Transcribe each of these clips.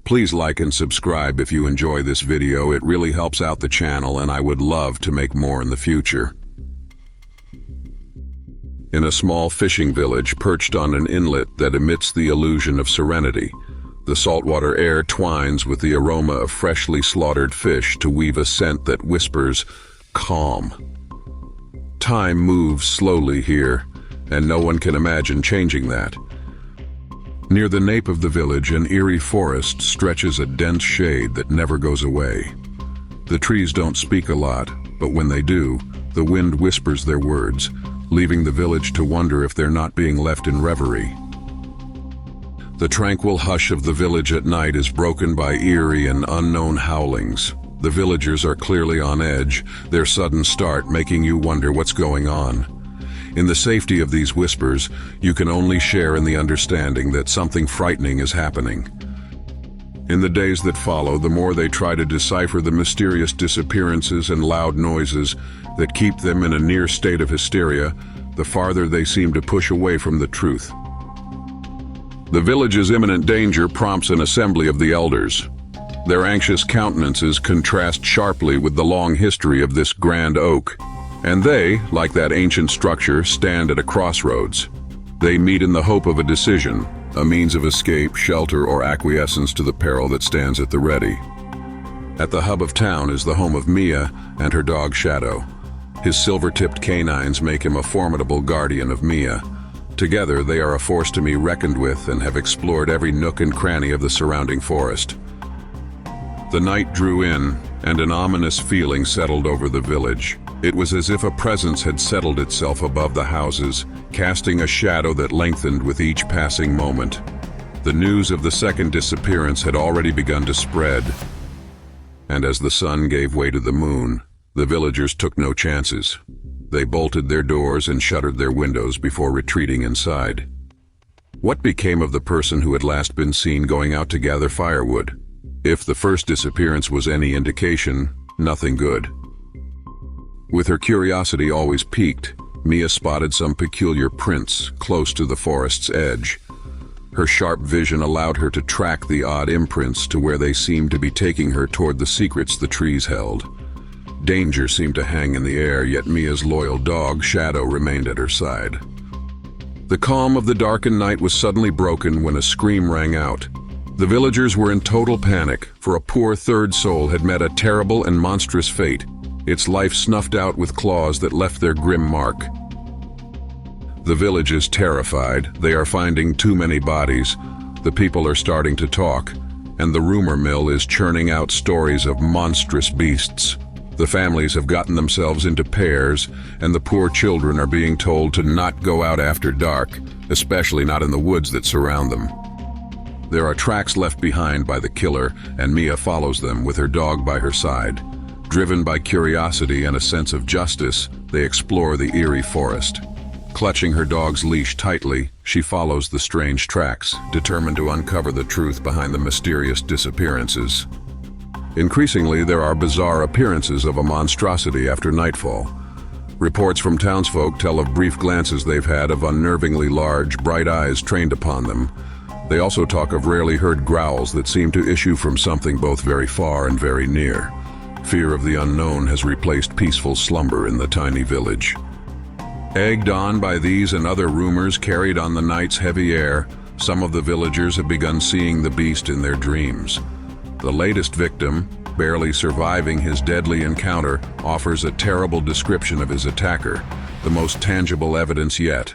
Please like and subscribe if you enjoy this video. It really helps out the channel and I would love to make more in the future. In a small fishing village perched on an inlet that emits the illusion of serenity, the saltwater air twines with the aroma of freshly slaughtered fish to weave a scent that whispers, calm. Time moves slowly here, and no one can imagine changing that. Near the nape of the village, an eerie forest stretches a dense shade that never goes away. The trees don't speak a lot, but when they do, the wind whispers their words, leaving the village to wonder if they're not being left in reverie. The tranquil hush of the village at night is broken by eerie and unknown howlings. The villagers are clearly on edge, their sudden start making you wonder what's going on. In the safety of these whispers, you can only share in the understanding that something frightening is happening. In the days that follow, the more they try to decipher the mysterious disappearances and loud noises that keep them in a near state of hysteria, the farther they seem to push away from the truth. The village's imminent danger prompts an assembly of the elders. Their anxious countenances contrast sharply with the long history of this grand oak, and they, like that ancient structure, stand at a crossroads. They meet in the hope of a decision, a means of escape, shelter, or acquiescence to the peril that stands at the ready. At the hub of town is the home of Mia and her dog Shadow. His silver-tipped canines make him a formidable guardian of Mia. Together, they are a force to be reckoned with and have explored every nook and cranny of the surrounding forest. The night drew in, and an ominous feeling settled over the village. It was as if a presence had settled itself above the houses, casting a shadow that lengthened with each passing moment. The news of the second disappearance had already begun to spread, and as the sun gave way to the moon, the villagers took no chances. They bolted their doors and shuttered their windows before retreating inside. What became of the person who had last been seen going out to gather firewood? If the first disappearance was any indication, nothing good. With her curiosity always piqued, Mia spotted some peculiar prints close to the forest's edge. Her sharp vision allowed her to track the odd imprints to where they seemed to be taking her toward the secrets the trees held. Danger seemed to hang in the air, yet Mia's loyal dog, Shadow, remained at her side. The calm of the darkened night was suddenly broken when a scream rang out. The villagers were in total panic, for a poor third soul had met a terrible and monstrous fate, its life snuffed out with claws that left their grim mark. The village is terrified. They are finding too many bodies. The people are starting to talk, and the rumor mill is churning out stories of monstrous beasts. The families have gotten themselves into pairs, and the poor children are being told to not go out after dark, especially not in the woods that surround them. There are tracks left behind by the killer, and Mia follows them with her dog by her side. Driven by curiosity and a sense of justice, they explore the eerie forest. Clutching her dog's leash tightly, she follows the strange tracks, determined to uncover the truth behind the mysterious disappearances. Increasingly, there are bizarre appearances of a monstrosity after nightfall. Reports from townsfolk tell of brief glances they've had of unnervingly large, bright eyes trained upon them. They also talk of rarely heard growls that seem to issue from something both very far and very near. Fear of the unknown has replaced peaceful slumber in the tiny village. Egged on by these and other rumors carried on the night's heavy air, some of the villagers have begun seeing the beast in their dreams. The latest victim, barely surviving his deadly encounter, offers a terrible description of his attacker, the most tangible evidence yet.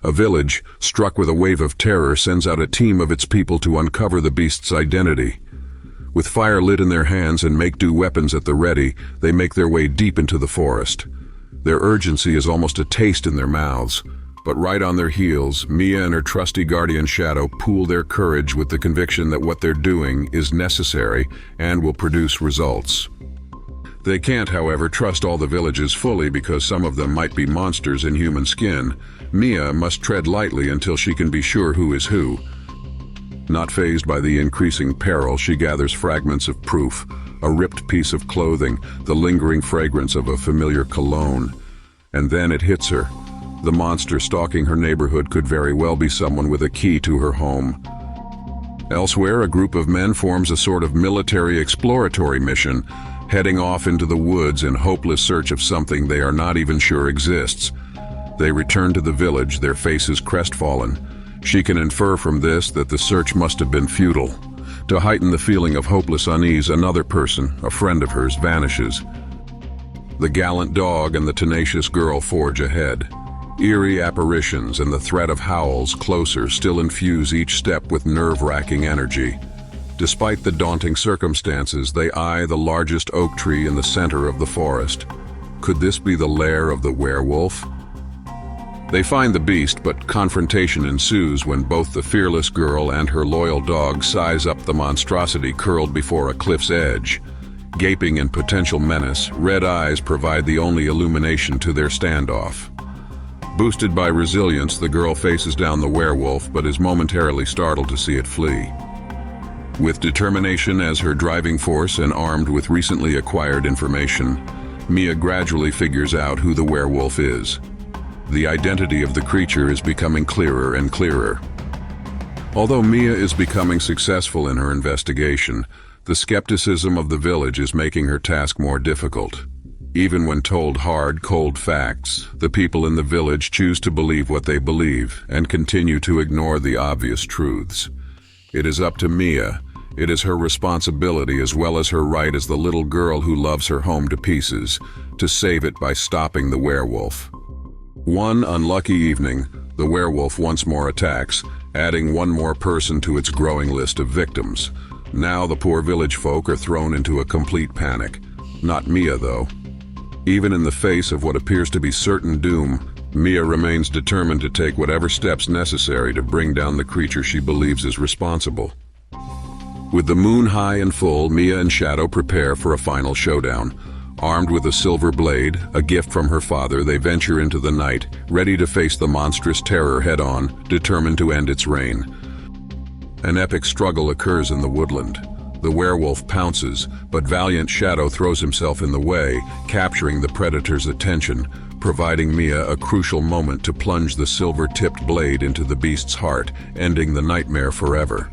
A village, struck with a wave of terror, sends out a team of its people to uncover the beast's identity. With fire lit in their hands and make-do weapons at the ready, they make their way deep into the forest. Their urgency is almost a taste in their mouths. But right on their heels, Mia and her trusty guardian Shadow pool their courage with the conviction that what they're doing is necessary and will produce results. They can't, however, trust all the villages fully because some of them might be monsters in human skin. Mia must tread lightly until she can be sure who is who. Not fazed by the increasing peril, she gathers fragments of proof, a ripped piece of clothing, the lingering fragrance of a familiar cologne. And then it hits her. The monster stalking her neighborhood could very well be someone with a key to her home. Elsewhere, a group of men forms a sort of military exploratory mission, heading off into the woods in hopeless search of something they are not even sure exists. They return to the village, their faces crestfallen. She can infer from this that the search must have been futile. To heighten the feeling of hopeless unease, another person, a friend of hers, vanishes. The gallant dog and the tenacious girl forge ahead. Eerie apparitions and the threat of howls closer still infuse each step with nerve-wracking energy. Despite the daunting circumstances, they eye the largest oak tree in the center of the forest. Could this be the lair of the werewolf? They find the beast, but confrontation ensues when both the fearless girl and her loyal dog size up the monstrosity curled before a cliff's edge. Gaping in potential menace, red eyes provide the only illumination to their standoff. Boosted by resilience, the girl faces down the werewolf but is momentarily startled to see it flee. With determination as her driving force and armed with recently acquired information, Mia gradually figures out who the werewolf is. The identity of the creature is becoming clearer and clearer. Although Mia is becoming successful in her investigation, the skepticism of the village is making her task more difficult. Even when told hard, cold facts, the people in the village choose to believe what they believe and continue to ignore the obvious truths. It is up to Mia. It is her responsibility, as well as her right as the little girl who loves her home to pieces, to save it by stopping the werewolf. One unlucky evening, the werewolf once more attacks, adding one more person to its growing list of victims. Now the poor village folk are thrown into a complete panic. Not Mia, though. Even in the face of what appears to be certain doom, Mia remains determined to take whatever steps necessary to bring down the creature she believes is responsible. With the moon high and full, Mia and Shadow prepare for a final showdown. Armed with a silver blade, a gift from her father, they venture into the night, ready to face the monstrous terror head-on, determined to end its reign. An epic struggle occurs in the woodland. The werewolf pounces, but valiant Shadow throws himself in the way, capturing the predator's attention, providing Mia a crucial moment to plunge the silver-tipped blade into the beast's heart, ending the nightmare forever.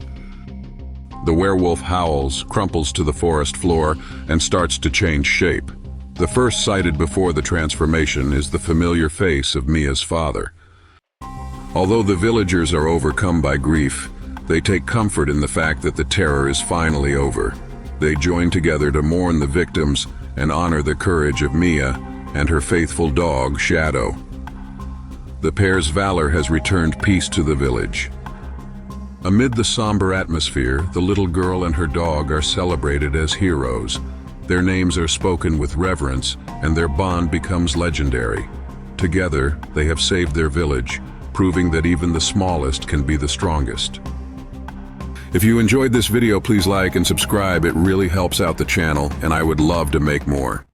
The werewolf howls, crumples to the forest floor, and starts to change shape. The first sighted before the transformation is the familiar face of Mia's father. Although the villagers are overcome by grief, they take comfort in the fact that the terror is finally over. They join together to mourn the victims and honor the courage of Mia and her faithful dog, Shadow. The pair's valor has returned peace to the village. Amid the somber atmosphere, the little girl and her dog are celebrated as heroes. Their names are spoken with reverence, and their bond becomes legendary. Together, they have saved their village, proving that even the smallest can be the strongest. If you enjoyed this video, please like and subscribe. It really helps out the channel, and I would love to make more.